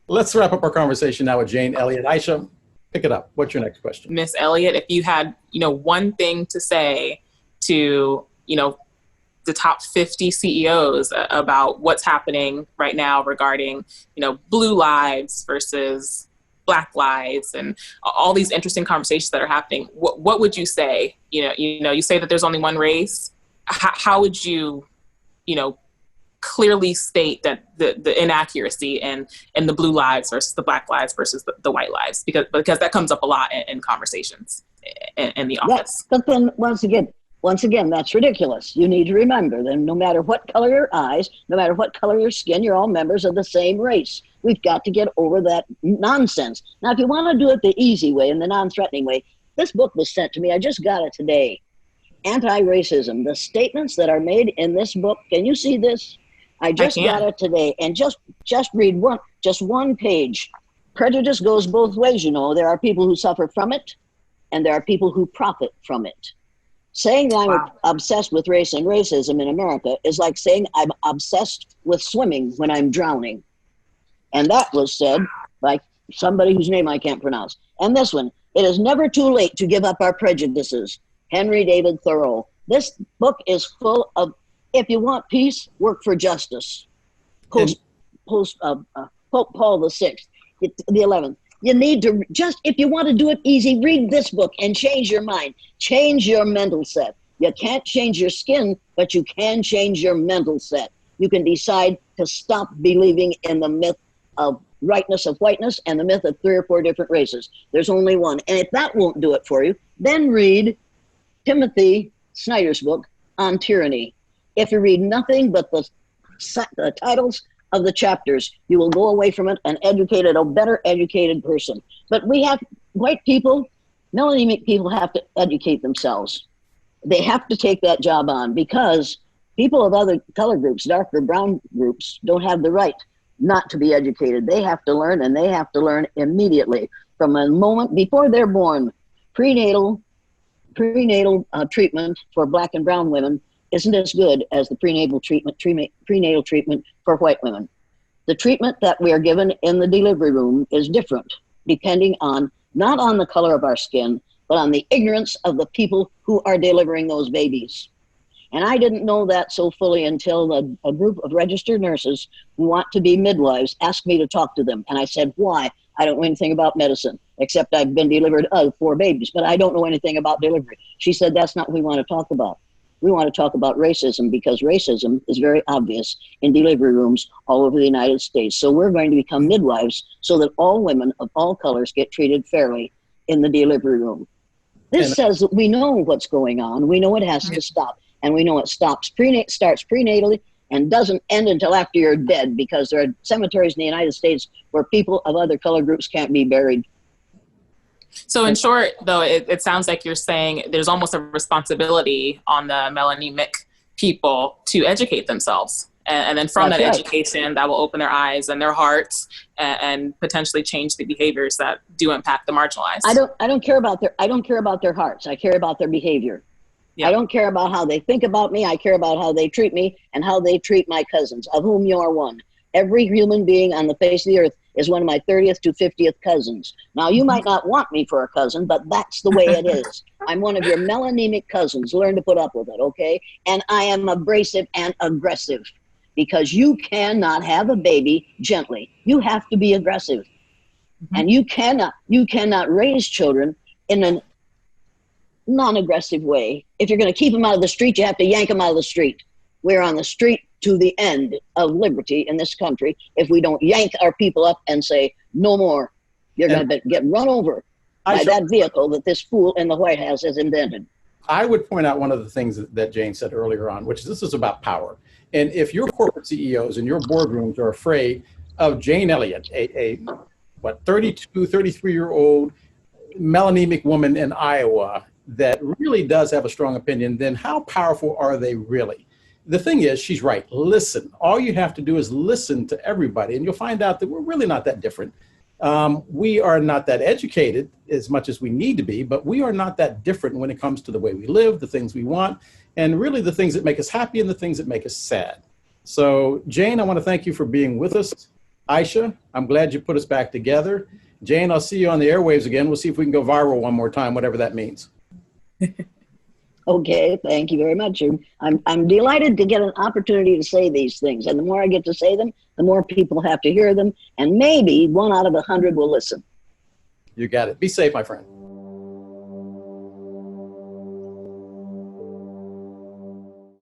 Let's wrap up our conversation now with Jane Elliott. Aisha, pick it up. What's your next question? Miss Elliott, if you had, one thing to say to, the top 50 CEOs about what's happening right now regarding, blue lives versus Black lives and all these interesting conversations that are happening, what would you say? You say that there's only one race. How would you, clearly state that the inaccuracy in the blue lives versus the Black lives versus the white lives, because that comes up a lot in conversations in the office. But then once again, that's ridiculous. You need to remember that no matter what color your eyes, no matter what color your skin, you're all members of the same race. We've got to get over that nonsense. Now, if you want to do it the easy way and the non-threatening way, this book was sent to me. I just got it today. Anti-racism, the statements that are made in this book. Can you see this? I just got it today, and just read one page. Prejudice goes both ways, There are people who suffer from it, and there are people who profit from it. Saying that I'm obsessed with race and racism in America is like saying I'm obsessed with swimming when I'm drowning. And that was said by somebody whose name I can't pronounce. And this one, it is never too late to give up our prejudices. Henry David Thoreau. This book is full of, if you want peace, work for justice. Pope Paul VI, the 11th. You need to if you want to do it easy, read this book and change your mind. Change your mental set. You can't change your skin, but you can change your mental set. You can decide to stop believing in the myth of rightness of whiteness and the myth of 3 or 4 different races. There's only one. And if that won't do it for you, then read Timothy Snyder's book on tyranny. If you read nothing but the titles of the chapters, you will go away from it a better educated person. But we have white people, melanated people have to educate themselves. They have to take that job on because people of other color groups, darker brown groups, don't have the right not to be educated. They have to learn, and they have to learn immediately from a moment before they're born. Prenatal treatment for Black and brown women isn't as good as the prenatal treatment for white women. The treatment that we are given in the delivery room is different depending on, not on the color of our skin, but on the ignorance of the people who are delivering those babies. And I didn't know that so fully until a group of registered nurses who want to be midwives asked me to talk to them. And I said, why? I don't know anything about medicine, except I've been delivered of 4 babies, but I don't know anything about delivery. She said, that's not what we want to talk about. We want to talk about racism because racism is very obvious in delivery rooms all over the United States. So we're going to become midwives so that all women of all colors get treated fairly in the delivery room. This says that we know what's going on. We know it has to stop. And we know it starts prenatally and doesn't end until after you're dead, because there are cemeteries in the United States where people of other color groups can't be buried. So in short, though, it sounds like you're saying there's almost a responsibility on the melanemic people to educate themselves. And then from that education, that will open their eyes and their hearts and potentially change the behaviors that do impact the marginalized. I don't care about their hearts. I care about their behavior. Yeah. I don't care about how they think about me. I care about how they treat me and how they treat my cousins, of whom you are one. Every human being on the face of the earth is one of my 30th to 50th cousins. Now, you might not want me for a cousin, but that's the way it is. I'm one of your melanemic cousins. Learn to put up with it, okay? And I am abrasive and aggressive because you cannot have a baby gently. You have to be aggressive. Mm-hmm. And you cannot raise children in a non-aggressive way. If you're going to keep them out of the street, you have to yank them out of the street. We're on the street to the end of liberty in this country if we don't yank our people up and say, no more. You're going to get run over by that vehicle that this fool in the White House has invented. I would point out one of the things that Jane said earlier on, which is this is about power. And if your corporate CEOs and your boardrooms are afraid of Jane Elliott, a 32, 33-year-old melanemic woman in Iowa that really does have a strong opinion, then how powerful are they really? The thing is, she's right. Listen. All you have to do is listen to everybody, and you'll find out that we're really not that different. We are not that educated as much as we need to be, but we are not that different when it comes to the way we live, the things we want, and really the things that make us happy and the things that make us sad. So, Jane, I want to thank you for being with us. Aisha, I'm glad you put us back together. Jane, I'll see you on the airwaves again. We'll see if we can go viral one more time, whatever that means. Okay, thank you very much. I'm delighted to get an opportunity to say these things. And the more I get to say them, the more people have to hear them. And maybe 1 out of 100 will listen. You got it. Be safe, my friend.